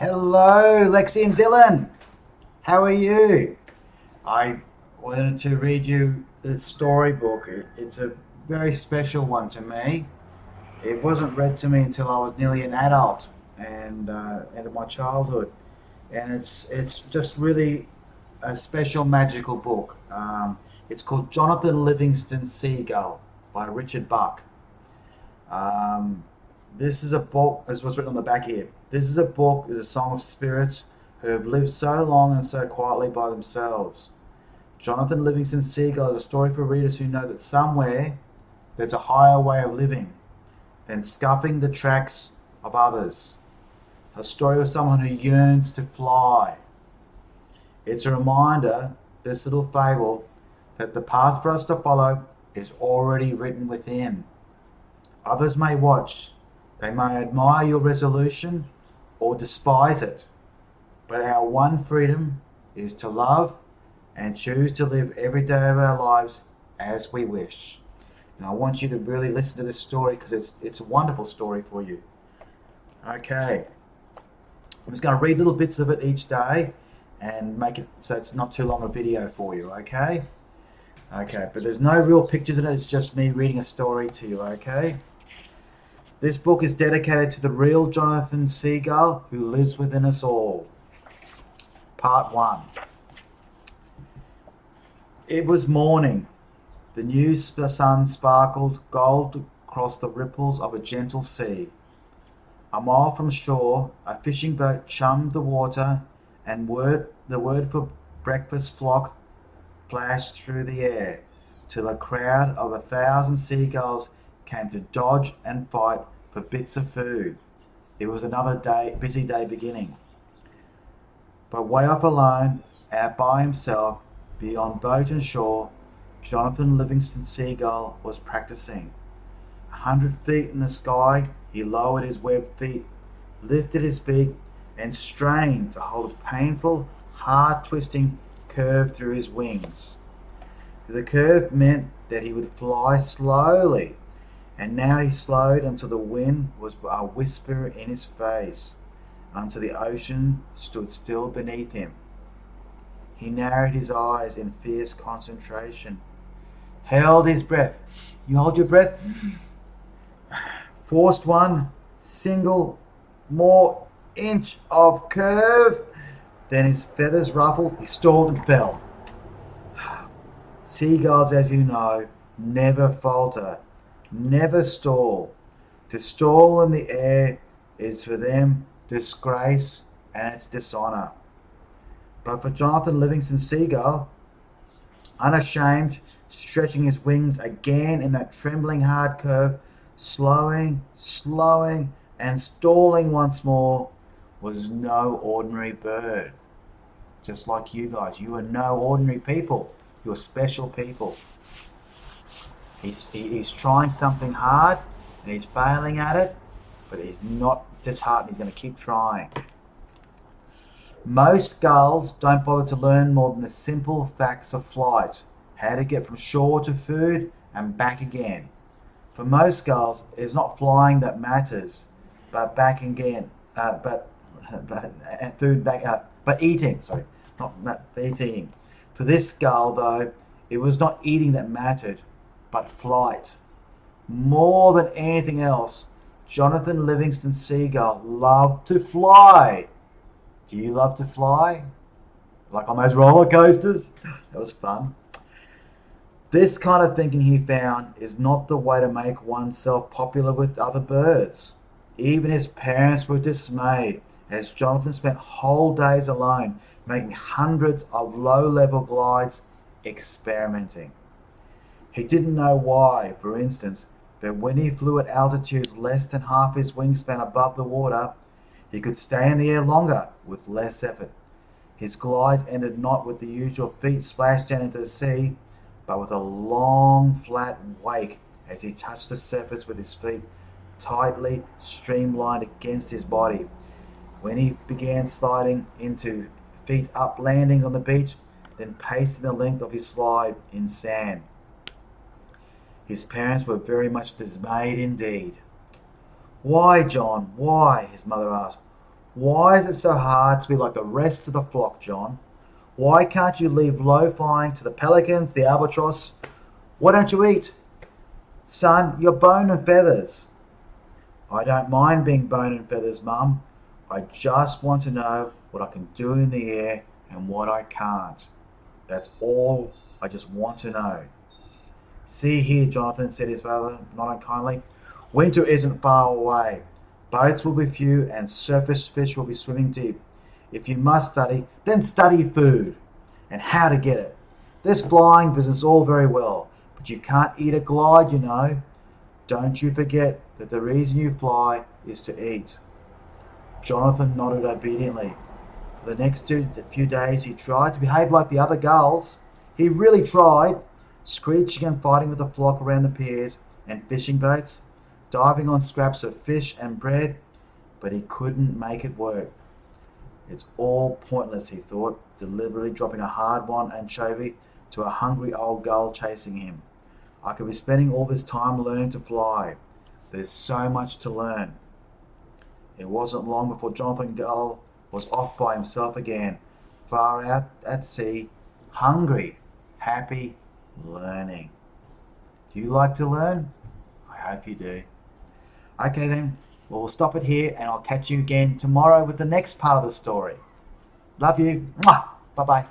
Hello, Lexi and Dylan. How are you? I wanted to read you the storybook. It's a very special one to me. It wasn't read to me until I was nearly an adult and end of my childhood, and it's just really a special magical book. It's called Johnathan Livingston Seagull by Richard Buck. Um, this is a book, as what's written on the back here. This is a book, is a song of spirits who have lived so long and so quietly by themselves. Jonathan Livingston Seagull is a story for readers who know that somewhere there's a higher way of living than scuffing the tracks of others. A story of someone who yearns to fly. It's a reminder, this little fable, that the path for us to follow is already written within. Others may watch, they may admire your resolution or despise it, but our one freedom is to love and choose to live every day of our lives as we wish. And I want you to really listen to this story because it's a wonderful story for you. Okay, I'm just going to read little bits of it each day and make it so it's not too long a video for you, okay? Okay, but there's no real pictures in it, it's just me reading a story to you, okay? This book is dedicated to the real Johnathan Seagull who lives within us all. Part 1. It was morning. The new sun sparkled gold across the ripples of a gentle sea. A mile from shore, a fishing boat chummed the water, and the word for breakfast flock flashed through the air, till a crowd of 1,000 seagulls came to dodge and fight for bits of food. It was another busy day beginning. But way off alone, out by himself, beyond boat and shore, Jonathan Livingston Seagull was practicing. 100 feet in the sky, he lowered his webbed feet, lifted his beak, and strained to hold a painful, hard-twisting curve through his wings. The curve meant that he would fly slowly, and now he slowed until the wind was a whisper in his face, until the ocean stood still beneath him. He narrowed his eyes in fierce concentration, held his breath. You hold your breath? Forced one single more inch of curve. Then his feathers ruffled, he stalled and fell. Seagulls, as you know, never falter, never stall. To stall in the air is for them disgrace and it's dishonor. But for Jonathan Livingston Seagull, unashamed, stretching his wings again in that trembling hard curve, slowing, and stalling once more, was no ordinary bird. Just like you guys, you are no ordinary people. You're special people. He's trying something hard and he's failing at it, but he's not disheartened. He's going to keep trying. Most gulls don't bother to learn more than the simple facts of flight, how to get from shore to food and back again. For most gulls, it's not flying that matters, but back again. Food back. But eating. Sorry, not eating. For this gull, though, it was not eating that mattered, but flight. More than anything else, Jonathan Livingston Seagull loved to fly. Do you love to fly? Like on those roller coasters? That was fun. This kind of thinking, he found, is not the way to make oneself popular with other birds. Even his parents were dismayed as Jonathan spent whole days alone making hundreds of low-level glides, experimenting. He didn't know why, for instance, but when he flew at altitudes less than half his wingspan above the water, he could stay in the air longer with less effort. His glides ended not with the usual feet splashed down into the sea, but with a long, flat wake as he touched the surface with his feet tightly streamlined against his body. When he began sliding into feet up landings on the beach, then pacing the length of his slide in sand. His parents were very much dismayed indeed. "Why, John, why?" his mother asked. Why is it so hard to be like the rest of the flock, John? Why can't you leave low flying to the pelicans, the albatross? Why don't you eat? Son, you're bone and feathers. I don't mind being bone and feathers, Mum. I just want to know what I can do in the air and what I can't. That's all I just want to know. See here, Johnathan, said his father, not unkindly. Winter isn't far away. Boats will be few and surface fish will be swimming deep. If you must study, then study food and how to get it. This flying business all very well, but you can't eat a glide, you know. Don't you forget that the reason you fly is to eat. Johnathan nodded obediently. For the next few days he tried to behave like the other gulls. He really tried, screeching and fighting with the flock around the piers and fishing boats, diving on scraps of fish and bread, but he couldn't make it work. It's all pointless, he thought, deliberately dropping a hard won anchovy to a hungry old gull chasing him. I could be spending all this time learning to fly. There's so much to learn. It wasn't long before Johnathan Gull was off by himself again, far out at sea, hungry, happy, learning. Do you like to learn? I hope you do. Okay then, well, we'll stop it here and I'll catch you again tomorrow with the next part of the story. Love you. Mwah! Bye-bye.